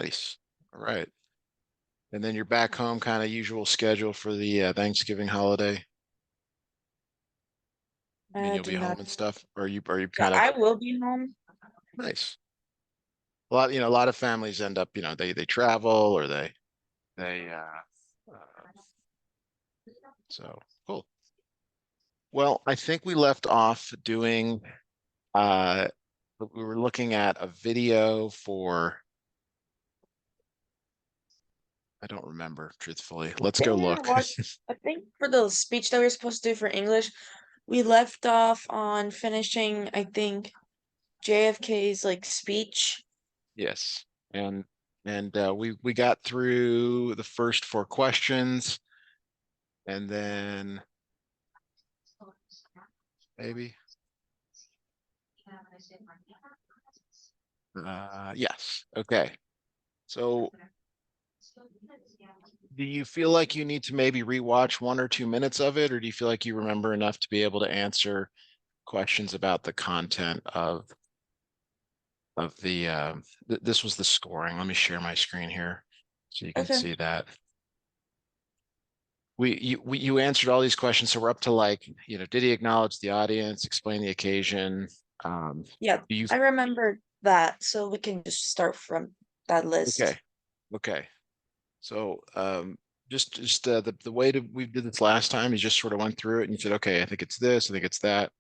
Nice. All right. And then you're back home, kind of usual schedule for the Thanksgiving holiday. I mean, I you'll do be home not. and stuff, or you Yeah, kind of I will be home. nice. A lot of families end up, they travel or they so cool. Well, I think we left off doing uh we were looking at a video for I don't remember truthfully. Let's go There look. was, I think, for the speech that we were supposed to do for English, we left off on finishing, I think, JFK's like speech. Yes. And we got through the first four questions and then maybe yes. Okay. So do you feel like you need to maybe rewatch 1 or 2 minutes of it, or do you feel like you remember enough to be able to answer questions about the content of the this was the scoring. Let me share my screen here so you can Okay. see that. You answered all these questions, so we're up to like, did he acknowledge the audience, explain the occasion? Yeah, Do you I remember that, so we can just start from that okay, list. okay. So just the way we did this last time, you just sort of went through it and you said, okay, I think it's this, I think it's that,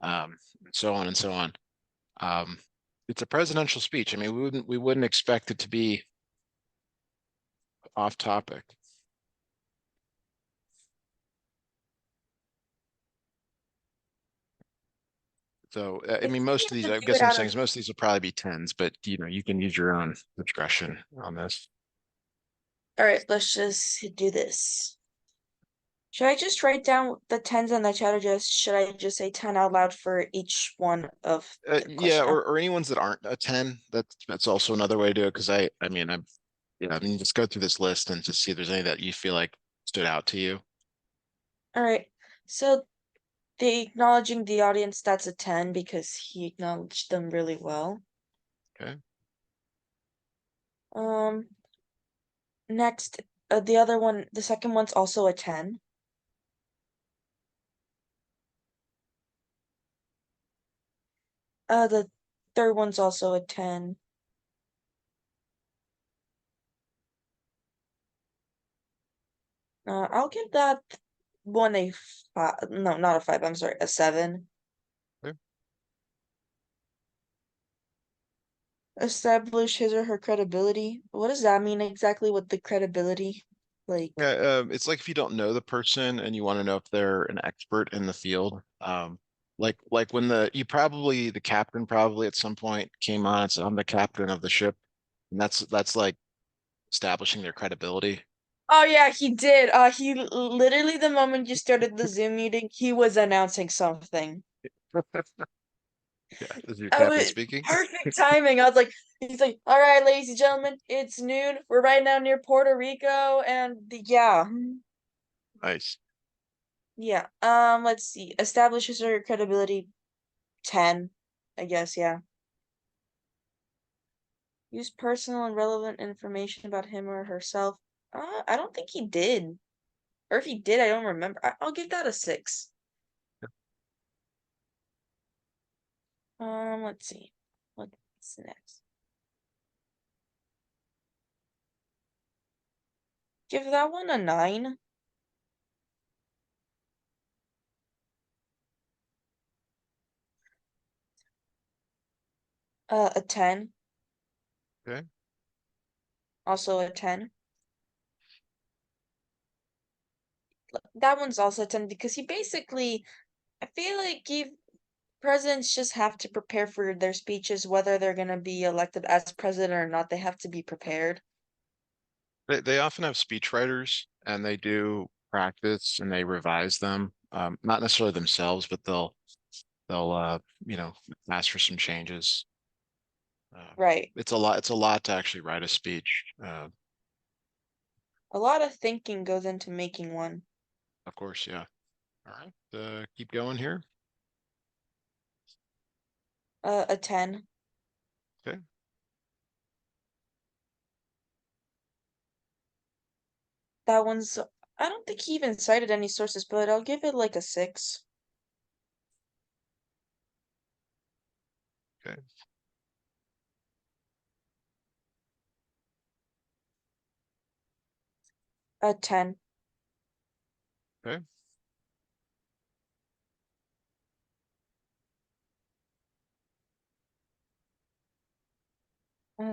and so on and so on. Um, it's a presidential speech. I mean, we wouldn't expect it to be off topic. So, I I mean, think we most of have these, to I do guess it I'm out saying of. is most of these will probably be tens, but you can use your own discretion on this. All right, let's just do this. Should I just write down the tens in the chat, or should I just say 10 out loud for each one of the Yeah, question? or any ones that aren't a 10. That's also another way to do it. Because I mean, just go through this list and just see if there's any that you feel like stood out to you. All right. So the acknowledging the audience, that's a 10 because he acknowledged them really well. Okay. Um, next, the other one, the second one's also a 10. The third one's also a 10. I'll give that one a 5. No, not a 5. I'm sorry, a 7. Okay. Establish his or her credibility. What does that mean exactly with the credibility? Like, Yeah, it's like if you don't know the person and you want to know if they're an expert in the field. Like when the captain probably at some point came on and said, "I'm the captain of the ship," and that's like establishing their credibility. oh yeah, he did. Literally the moment you started the Zoom meeting, he was announcing something. Yeah, this is your Oh, captain it speaking. perfect timing. I was like, he's like, all right, ladies and gentlemen, it's noon. We're right now near Puerto Rico, and yeah, Nice. yeah. Let's see. Establishes her credibility 10, I guess, yeah. Use personal and relevant information about him or herself. I don't think he did. Or if he did, I don't remember. I'll give that a 6. Let's see. What's next? Give that one a 9. A 10. Okay. Also a 10. That one's also a 10 because he basically, I feel like presidents just have to prepare for their speeches, whether they're gonna be elected as president or not. They have to be prepared. They often have speechwriters and they do practice and they revise them. Not necessarily themselves, but they'll ask for some changes. Uh, Right. it's a lot to actually write a speech. A lot of thinking goes into making one. Of course, yeah. All right. Keep going here. A 10. Okay. That one's, I don't think he even cited any sources, but I'll give it like a 6. Okay. A 10. Okay.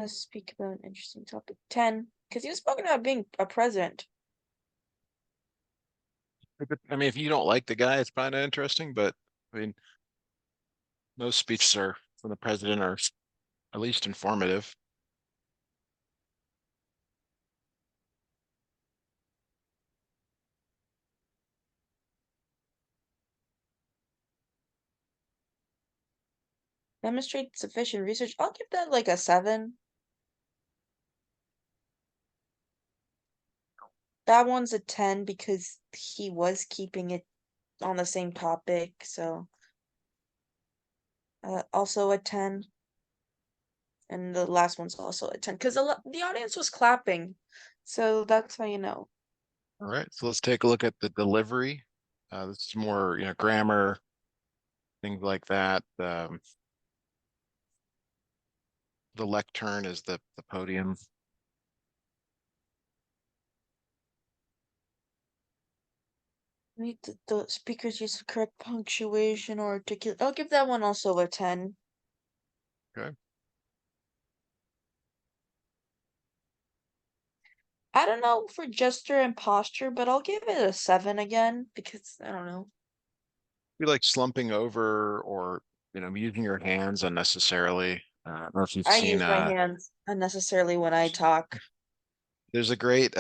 Speak about an interesting topic. 10. Because he was spoken about being a president. I mean, if you don't like the guy, it's probably not interesting, but I mean, most speeches are from the president are at least informative. Demonstrate sufficient research. I'll give that like a 7. That one's a 10 because he was keeping it on the same topic, so also a 10. And the last one's also a 10 because the audience was clapping. So that's how you know. All right, so let's take a look at the delivery. This is more, grammar, things like that. The lectern is the podium. Need the speakers use the correct punctuation or articulate. I'll give that one also a 10. Okay. I don't know for gesture and posture, but I'll give it a 7 again because I don't know. You like slumping over or, using your hands unnecessarily. I don't know if you've I seen use my hands unnecessarily when I talk. there's a great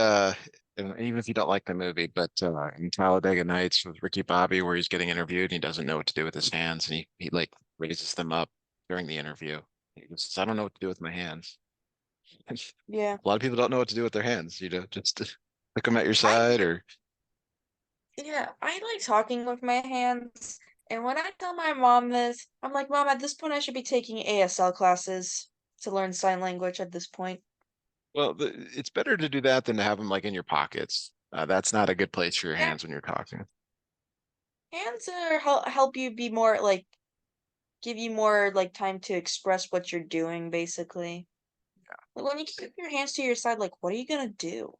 and even if you don't like the movie, but in Talladega Nights with Ricky Bobby where he's getting interviewed and he doesn't know what to do with his hands and he like raises them up during the interview. He says, I don't know what to do with my hands. Yeah. A lot of people don't know what to do with their hands, just pick them at your I side or Yeah, I like talking with my hands. And when I tell my mom this, I'm like, Mom, at this point I should be taking ASL classes to learn sign language at this point. well, it's better to do that than to have them like in your pockets. That's not a good place for your Yeah, hands when you're talking. hands are help you be more like give you more like time to express what you're doing, basically. Like when you keep your hands to your side, like what are you gonna do?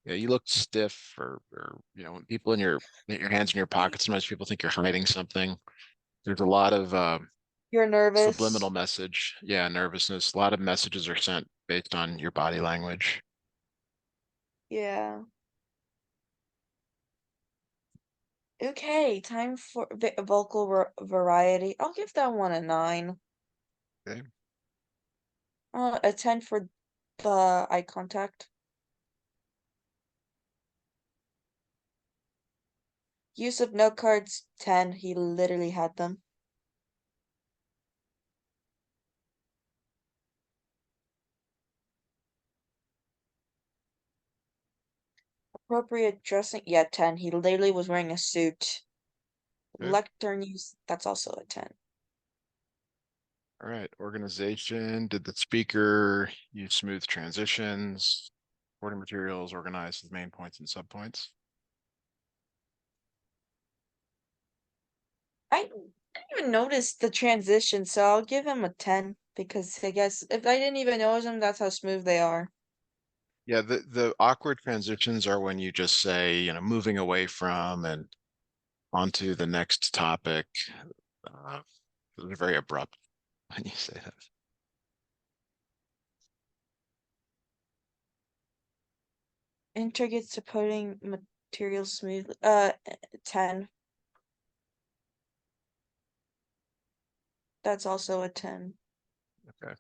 Yeah, you look stiff or when people in your hands in your pockets, sometimes people think you're hiding something. There's a lot of You're subliminal nervous. message. Yeah, nervousness. A lot of messages are sent based on your body language. Yeah. Okay, time for vocal variety. I'll give that one a 9. Okay. A 10 for the eye contact. Use of note cards, 10. He literally had them. Appropriate dressing, yeah, 10. He literally was wearing a suit. Okay. Lectern use, that's also a 10. All right. Organization. Did the speaker use smooth transitions? Supporting materials organized with main points and subpoints. I didn't even notice the transition, so I'll give him a 10 because I guess if I didn't even notice them, that's how smooth they are. Yeah, the awkward transitions are when you just say, moving away from and onto the next topic. Uh, they're very abrupt when you say that. Intricate supporting material smooth, 10. That's also a 10. Okay.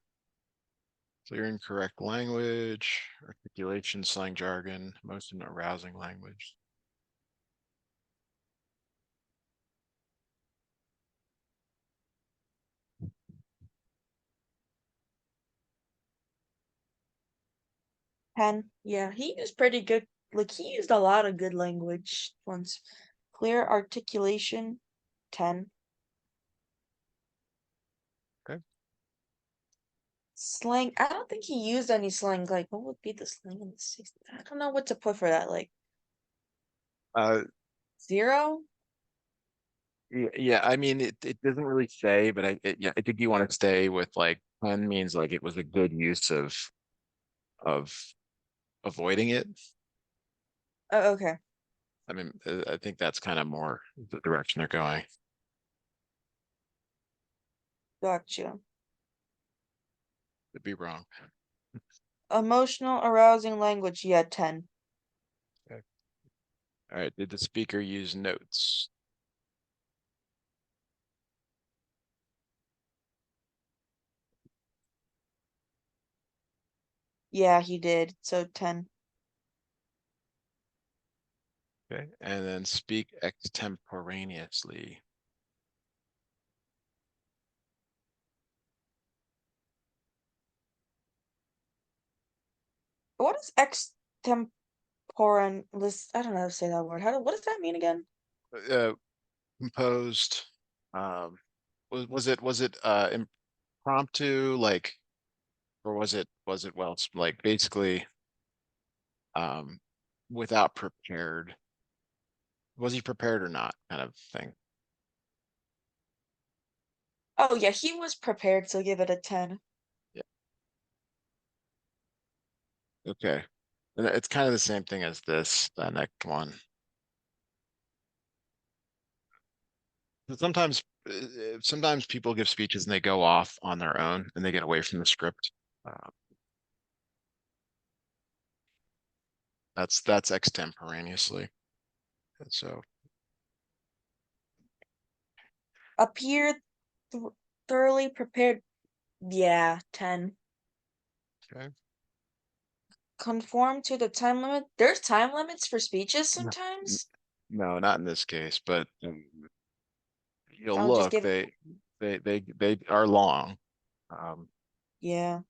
Clear and correct language, articulation, slang jargon, most in arousing language. 10. Yeah, he used pretty good. Like, he used a lot of good language once. Clear articulation, 10. Okay. Slang. I don't think he used any slang. Like, what would be the slang in the 60s? I don't know what to put for that. Like, Uh, zero? yeah, I mean, it doesn't really say, but yeah, I think you want to stay with like 10 means like it was a good use of avoiding it. Oh, okay. I mean, I think that's kind of more the direction they're going. Gotcha. Could be wrong. Emotional, arousing language. Yeah, 10. Okay. All right. Did the speaker use notes? Yeah, he did. So 10. Okay. And then speak extemporaneously. What is extemporaneous? I don't know how to say that word. What does that mean again? Uh, Composed. Um, was it impromptu like, or was it well like basically um without prepared? Was he prepared or not, kind of thing? Oh, yeah, he was prepared, so give it a 10. Yeah. Okay. And it's kind of the same thing as the next one. But sometimes people give speeches and they go off on their own and they get away from the script. Uh, that's extemporaneously. And so, Appear th thoroughly prepared. Yeah, 10. okay. Conform to the time limit. There's time limits for speeches No, n- sometimes. no, not in this case, but you'll I'll just look, give it. they are long. Um, Yeah.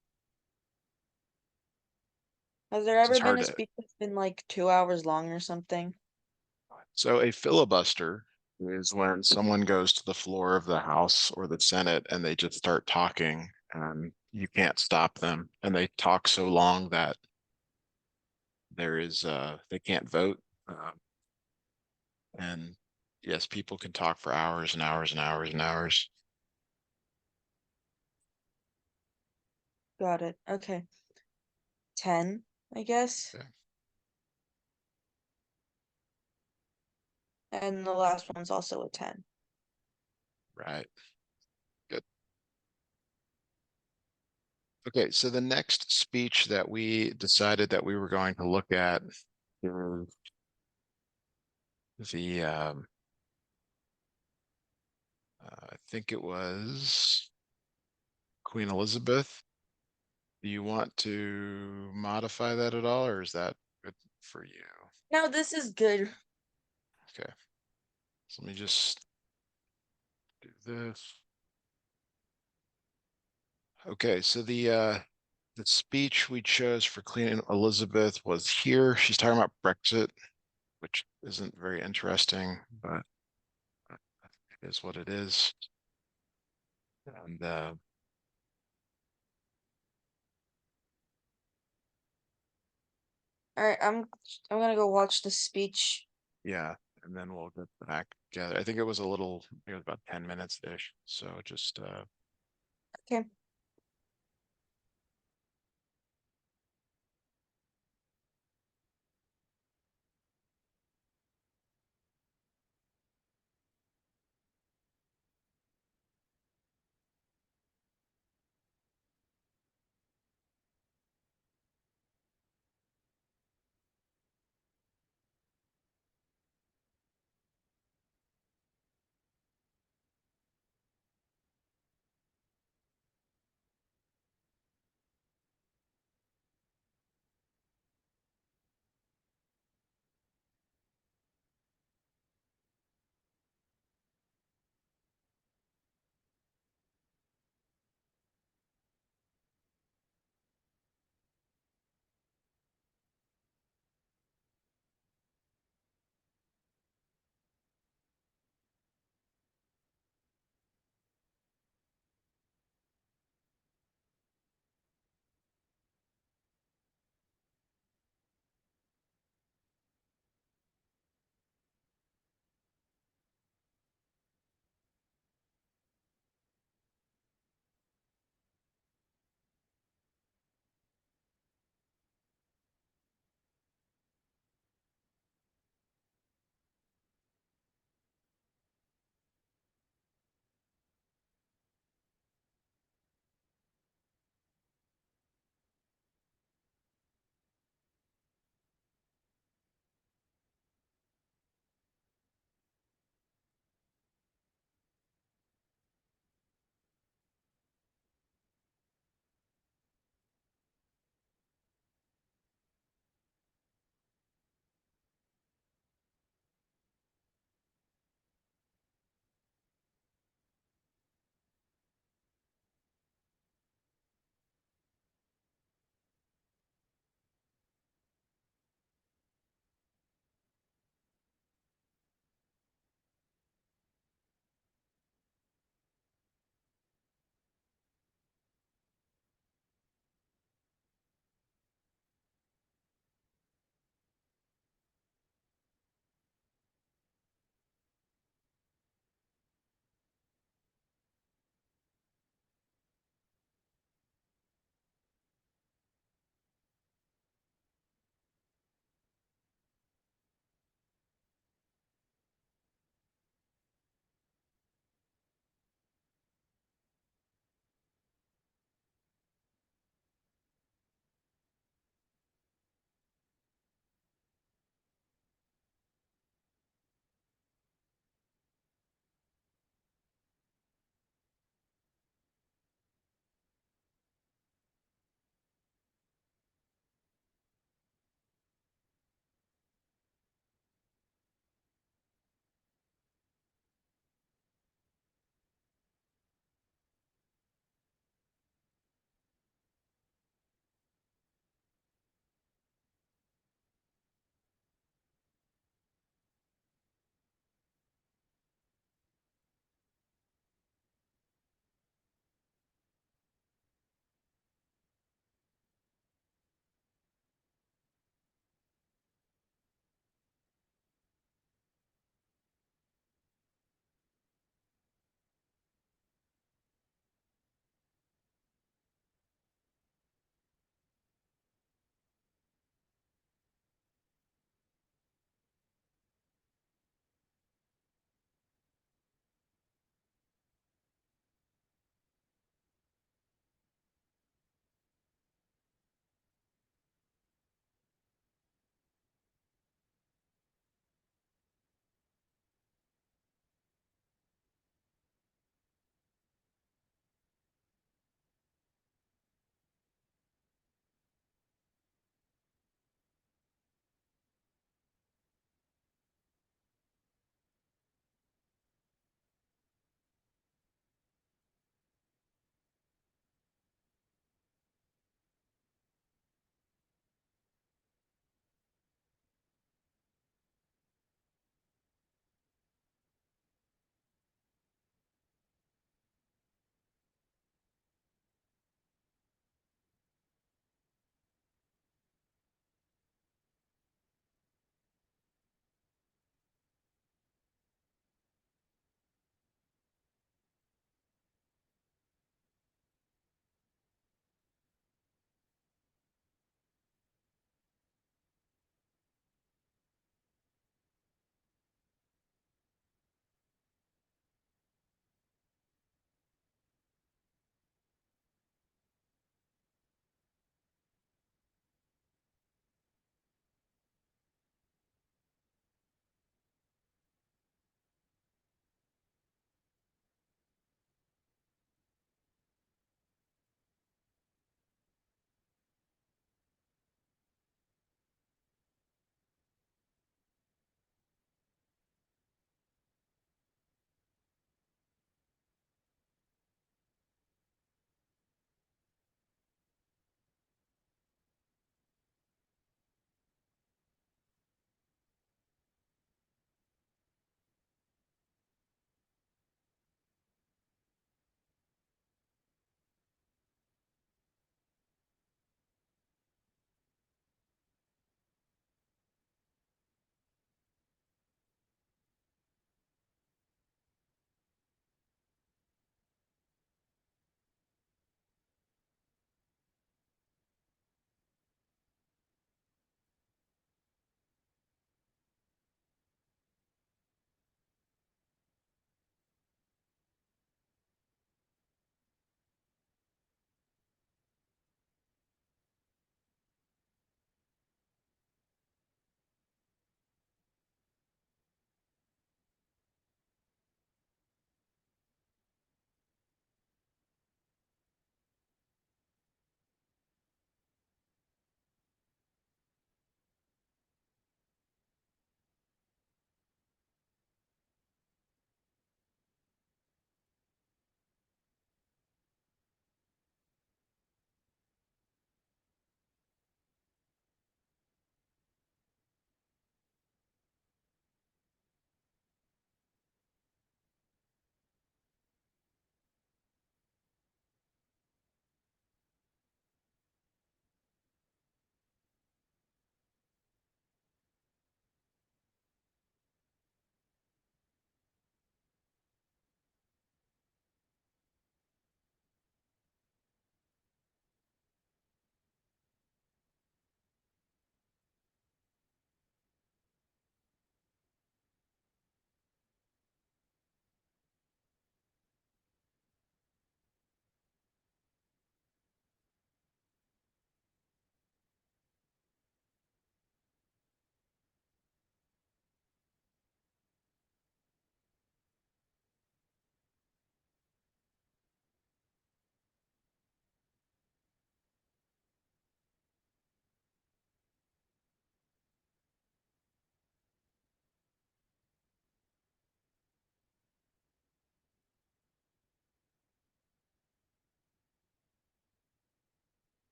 Has there it's ever just been hard a to. speech that's been like 2 hours long or something? So a filibuster is when someone goes to the floor of the House or the Senate and they just start talking and you can't stop them. And they talk so long that they can't vote. And yes, people can talk for hours and hours and hours and hours. Got it. Okay. 10, I guess. Okay, And the last one's also a 10. right. Good. Okay, so the next speech that we decided that we were going to look at is the I think it was Queen Elizabeth. Do you want to modify that at all, or is that good for you? Now this is good. Okay, so let me just do this. Okay, so the speech we chose for Queen Elizabeth was here. She's talking about Brexit, which isn't very interesting, but it is what it is. And All right, I'm gonna go watch the speech. yeah, and then we'll get back together. I think it was a little, it was about 10 minutes ish. So just Okay.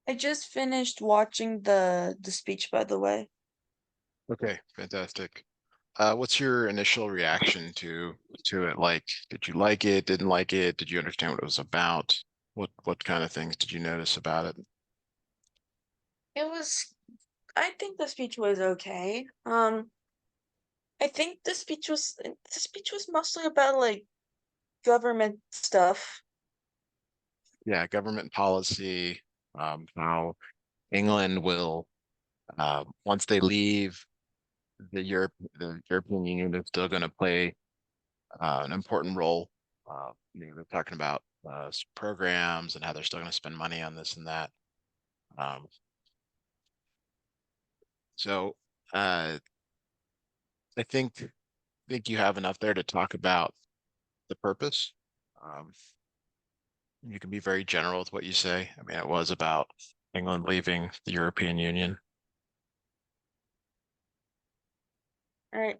I just finished watching the speech, by the way. Okay, fantastic. What's your initial reaction to it? Like, did you like it? Didn't like it? Did you understand what it was about? What kind of things did you notice about it? It was I think the speech was okay. I think the speech was mostly about like government stuff. Yeah, government policy, how England will, once they leave the European Union is still going to play an important role. They're talking about programs and how they're still going to spend money on this and that. Um, so uh, I think you have enough there to talk about the purpose. Um, you can be very general with what you say. I mean, it was about England leaving the European Union. All right.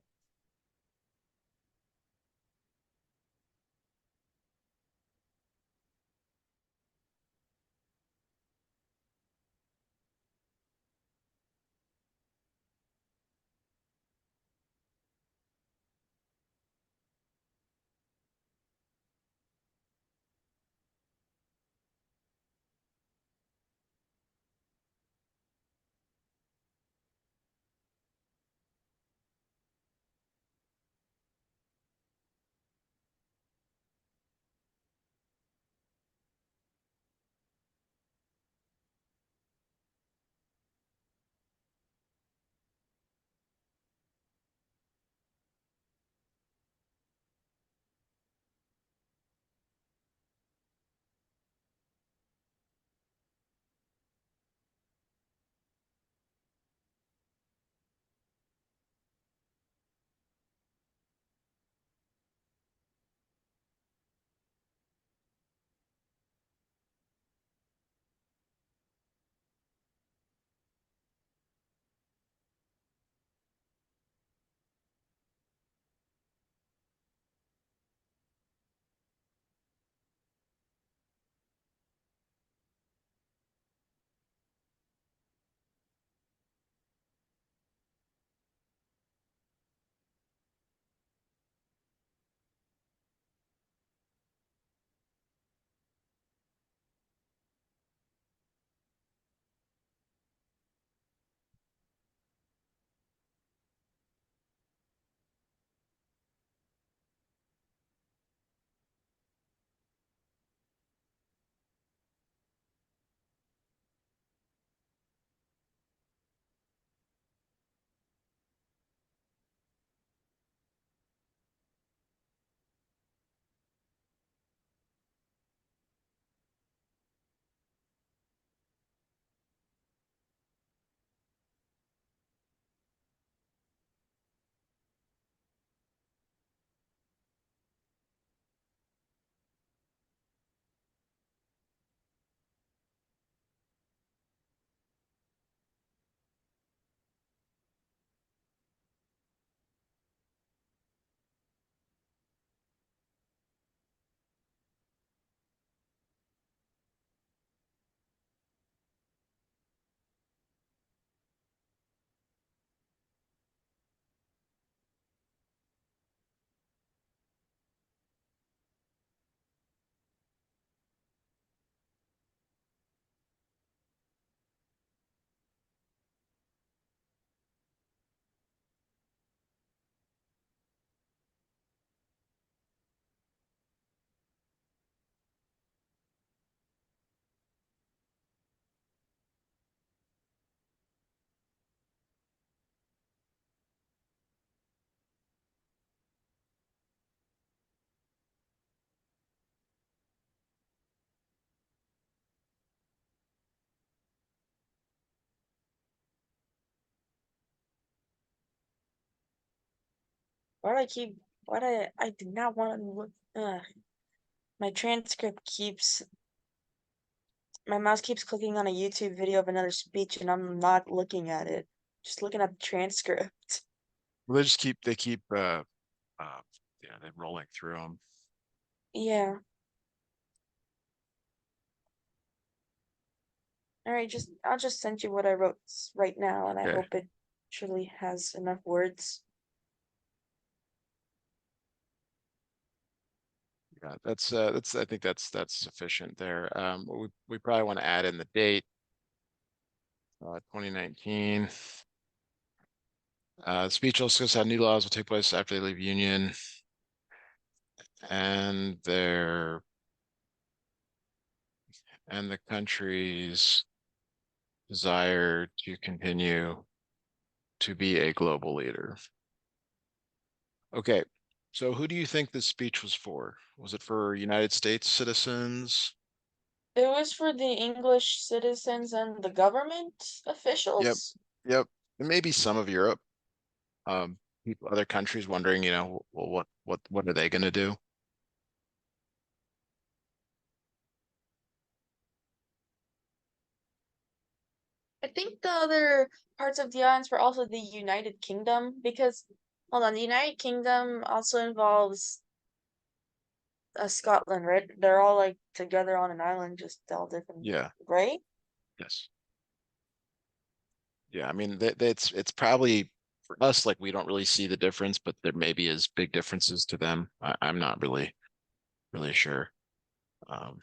Why do I keep why do I do not want to look my transcript keeps my mouse keeps clicking on a YouTube video of another speech and I'm not looking at it. Just looking at the transcript. Well, they keep uh, yeah, they're rolling through them. Yeah. All right, just I'll just send you what I wrote right now, and I Okay. hope it truly has enough words. Yeah, that's I think that's sufficient there. We probably want to add in the date, 2019. Speech also says how new laws will take place after they leave union and their and the country's desire to continue to be a global leader. Okay, so who do you think this speech was for? Was it for United States citizens? It was for the English citizens and the government Yep, officials. yep, and maybe some of Europe. People, other countries wondering, well, what are they going to do? I think the other parts of the islands were also the United Kingdom because, hold on, the United Kingdom also involves Scotland, right? They're all like together on an island, just all different, Yeah, right? yes, yeah. I mean, it's probably for us like we don't really see the difference, but there maybe is big differences to them. I'm not really sure. Um,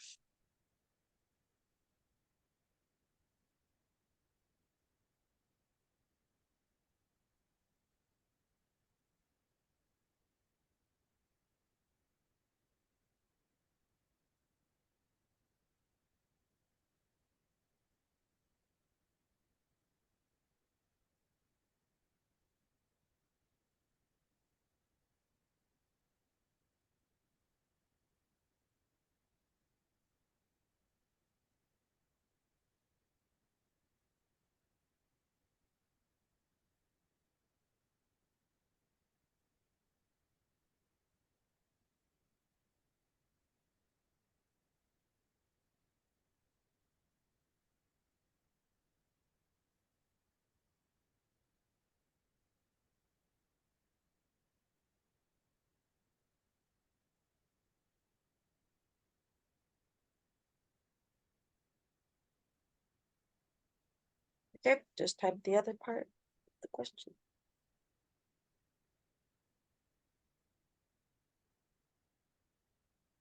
Okay, just type the other part of the question.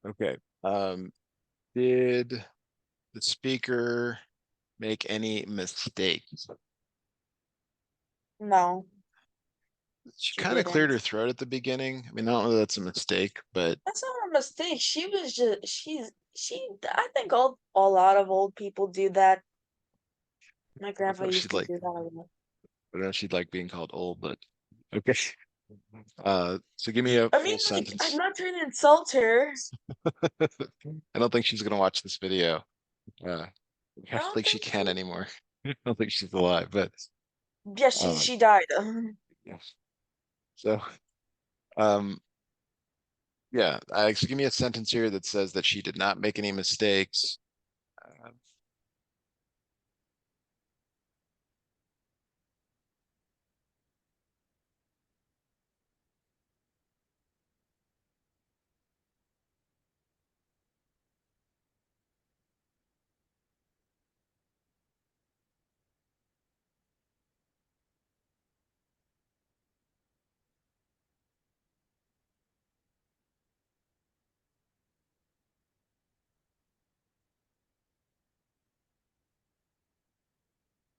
okay. Did the speaker make any mistakes? No, She she kind of cleared didn't. her throat at the beginning. I mean, I don't know that that's a mistake, but That's not a mistake. She was just I think a lot of old people do that. My I don't grandpa know if used she'd to like, do that a lot. I don't know if she'd like being called old, but okay. So give me a I mean, full like, I'm sentence. not trying to insult her. I don't think she's gonna watch this video. Uh, I I don't don't think she think can she. anymore. I don't think she's alive, but Yeah, she uh, she died. yeah. So um, yeah. So give me a sentence here that says that she did not make any mistakes. Uh,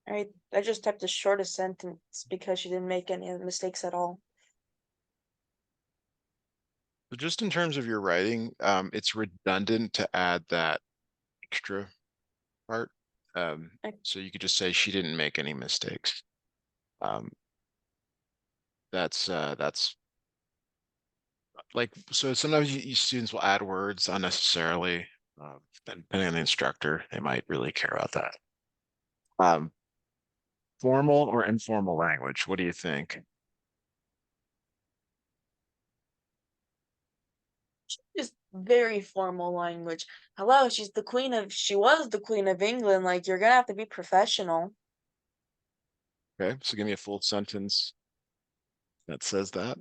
I just typed the shortest sentence because she didn't make any mistakes at all. so just in terms of your writing, it's redundant to add that extra part. I, So you could just say she didn't make any mistakes. Um, that's like so sometimes students will add words unnecessarily. Depending on the instructor, they might really care about that. Um, Formal or informal language, what do you think? just very formal language. Hello, she was the Queen of England. Like, you're gonna have to be professional. Okay, so give me a full sentence that says that.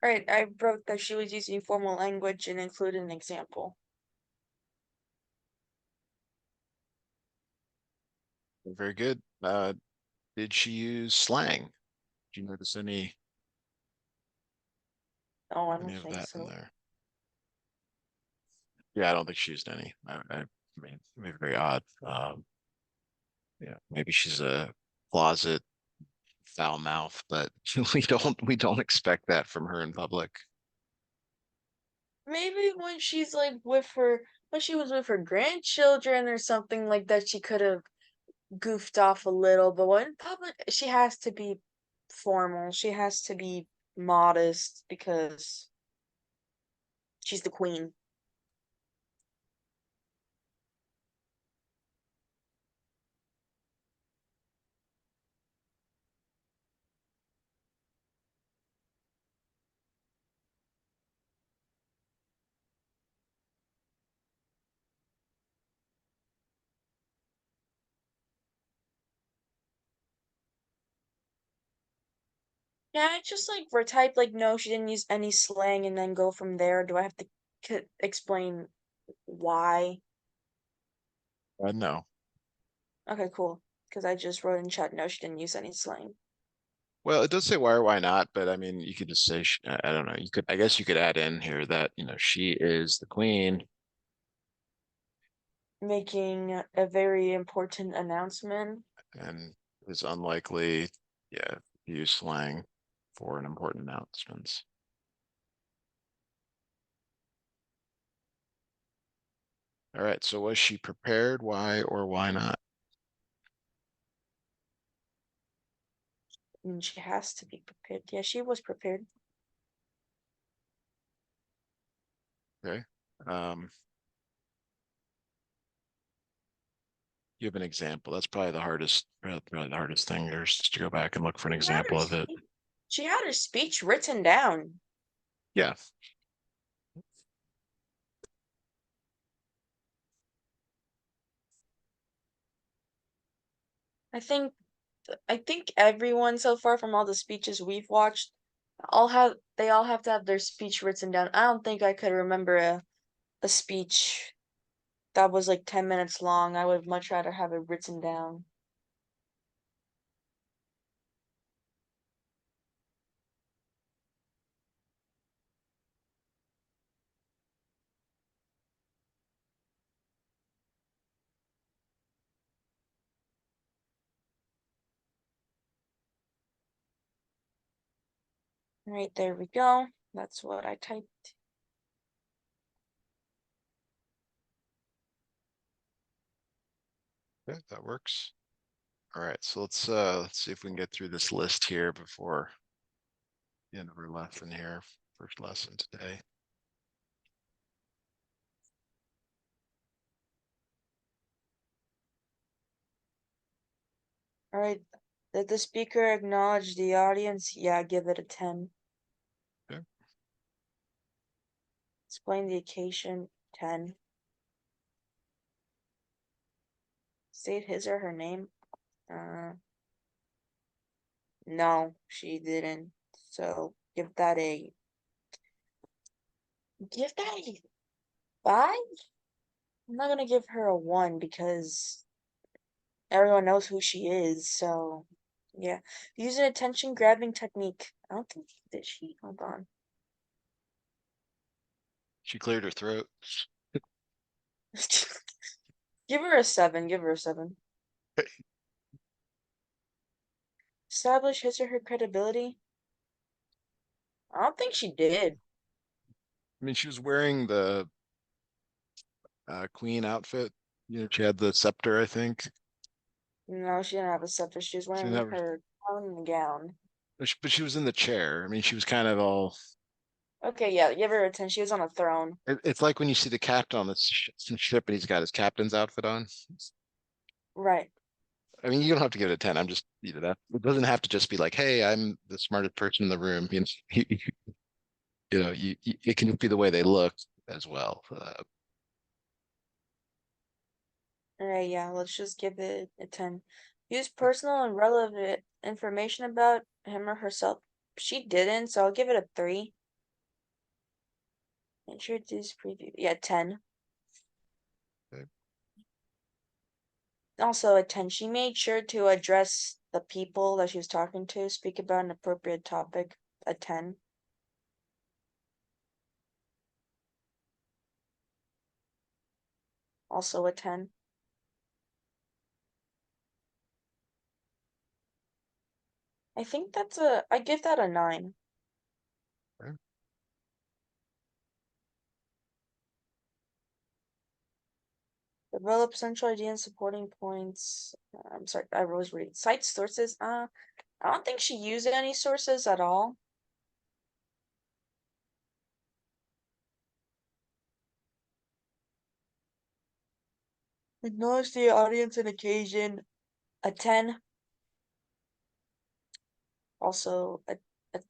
Right, I wrote that she was using formal language and included an example. Very good. Did she use slang? Did you notice Oh, I any don't of think that in so. there? Yeah, I don't think she used any. I mean, maybe very odd. Yeah, maybe she's a closet foul mouth, but we don't expect that from her in public. Maybe when she's like with her, when she was with her grandchildren or something like that, she could have goofed off a little, but when in public, she has to be formal. She has to be modest because she's the queen. Yeah, I just like retype like no, she didn't use any slang and then go from there. Do I have to explain why? No. Okay, cool. Because I just wrote in chat, no, she didn't use any slang. Well, it does say why or why not, but I mean, you could just say, I don't know. I guess you could add in here that, she is the queen Making a very important announcement. and is unlikely, yeah, to use slang for an important announcements. All right. So was she prepared? Why or why not? I mean, she has to be prepared. Yeah, she was prepared. Okay. Um, Give an example. That's probably the hardest thing there is to go back and look for an She had her example of it. speech. She had her speech written down. Yeah. I think I think everyone so far from all the speeches we've watched they all have to have their speech written down. I don't think I could remember a speech that was like 10 minutes long. I would much rather have it written down. Right, there we go. That's what I typed. Okay, that works. All right. So let's see if we can get through this list here before the end of our lesson here. First lesson today. All right. Did the speaker acknowledge the audience? Yeah, give it a 10. Okay. Explain the occasion, 10. State his or her name? Uh, no, she didn't. So give that a 5? I'm not gonna give her a 1 because everyone knows who she is, so yeah. Use an attention grabbing technique. I don't think did she? Hold on. She cleared her throat. Give her a 7, give her a 7. Establish his or her credibility? I don't think she did. I mean, she was wearing the queen outfit. She had the scepter, I think. No, she didn't have a scepter. She was She didn't wearing have, her gown gown. but she was in the chair. I mean, she was kind of all. Okay, yeah, give her a 10. She was on a throne. It's like when you see the captain on the ship and he's got his captain's outfit on. Right. I mean, you don't have to give it a 10. I'm just, that it doesn't have to just be like, hey, I'm the smartest person in the room. It can be the way they look as well. Alright, yeah, let's just give it a 10. Use personal and relevant information about him or herself. She didn't, so I'll give it a 3. Introduce preview. Yeah, 10. Okay. Also a 10. She made sure to address the people that she was talking to, speak about an appropriate topic. A 10. Also a 10. I think I give that a 9. Okay. Develop central idea and supporting points. I'm sorry, I was reading. Cite sources. I don't think she used any sources at all. Acknowledge the audience and occasion. A 10. Also a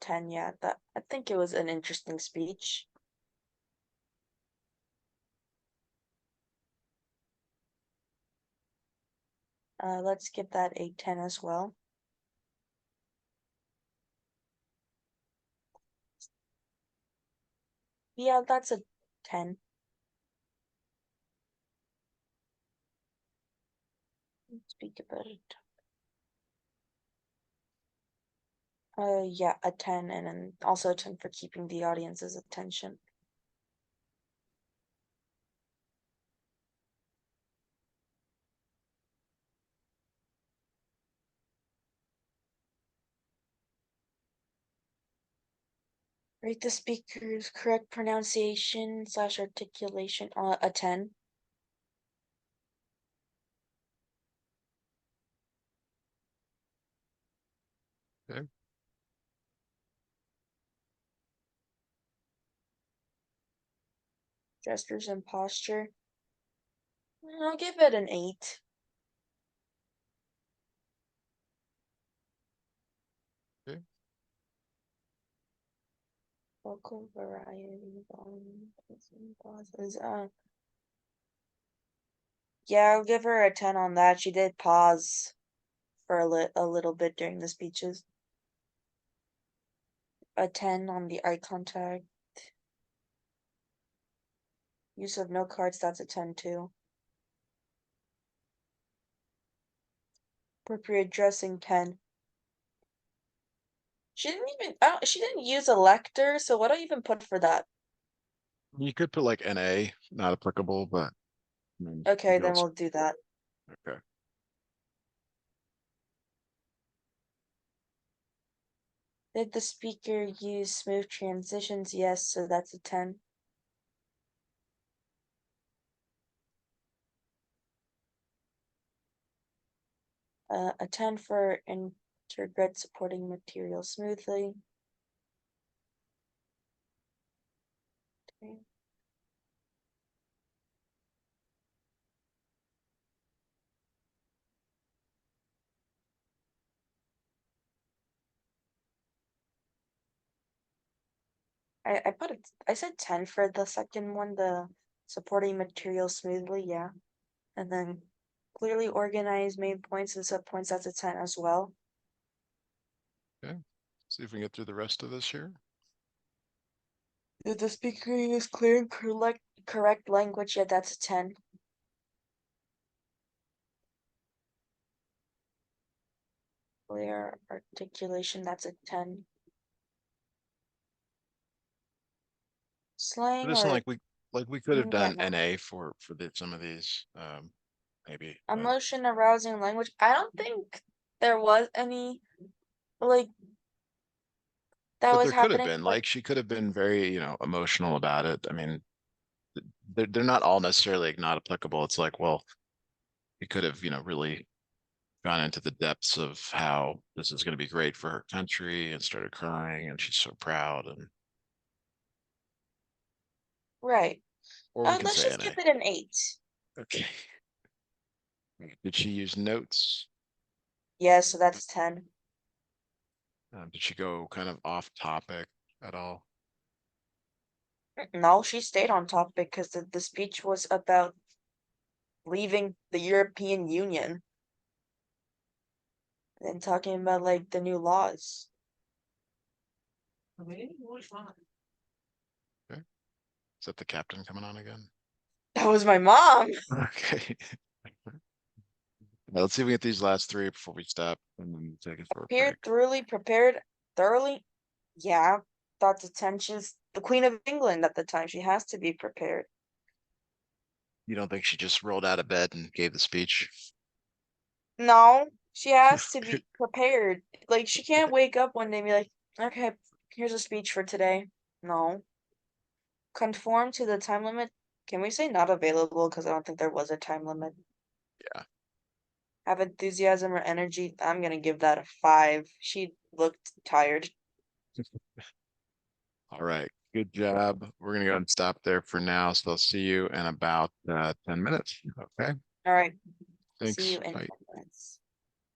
10, yeah. That I think it was an interesting speech. Let's give that a 10 as well. Yeah, that's a 10. Speak about it. Yeah, a 10, and then also a 10 for keeping the audience's attention. Rate the speaker's correct pronunciation / articulation. A 10. Okay. Gestures and posture. I'll give it an 8. Okay. Vocal variety, volume, pauses. Yeah, I'll give her a 10 on that. She did pause for a little bit during the speeches. A 10 on the eye contact. Use of note cards, that's a 10 too. Appropriate dressing, 10. She didn't even, she didn't use a lector, so what do I even put for that? You could put like NA, not applicable, but I mean, you Okay, could then also, we'll do that. okay. Did the speaker use smooth transitions? Yes, so that's a 10. A 10 for integrate supporting material smoothly. Okay. I said 10 for the second one, the supporting material smoothly, yeah. And then clearly organized main points and subpoints, that's a 10 as well. Okay. See if we can get through the rest of this here. Did the speaker use clear and correct language? Yeah, that's a 10. Clear articulation, that's a 10. It Slang isn't or like we could have yeah, done no. NA for some of these, maybe, but Emotion arousing language. I don't think there was any like that was there could have happening, been but like she could have been very, emotional about it. I mean, they're not all necessarily not applicable. It's like, well, he could have, really gone into the depths of how this is going to be great for her country and started crying and she's so proud and right. or we can Let's say just give NA. it an 8. Okay. Did she use notes? Yeah, so that's 10. Did she go kind of off topic at all? No, she stayed on topic because the speech was about leaving the European Union and talking about like the new laws. Okay. Is that the captain coming on again? That was my mom. Okay. Let's see if we get these last three before we stop and then take a short break. Appeared thoroughly prepared. Thoroughly? Yeah. Thought attention's the Queen of England at the time. She has to be prepared. You don't think she just rolled out of bed and gave the speech? No, she has to be prepared. Like, she can't wake up one day and be like, okay, here's a speech for today. No. Conform to the time limit. Can we say not available? Because I don't think there was a time limit. Yeah. Have enthusiasm or energy. I'm gonna give that a 5. She looked tired. All right. Good job. We're gonna go and stop there for now. So I'll see you in about 10 minutes. Okay. All right. See Thanks. you in Bye. 10 minutes.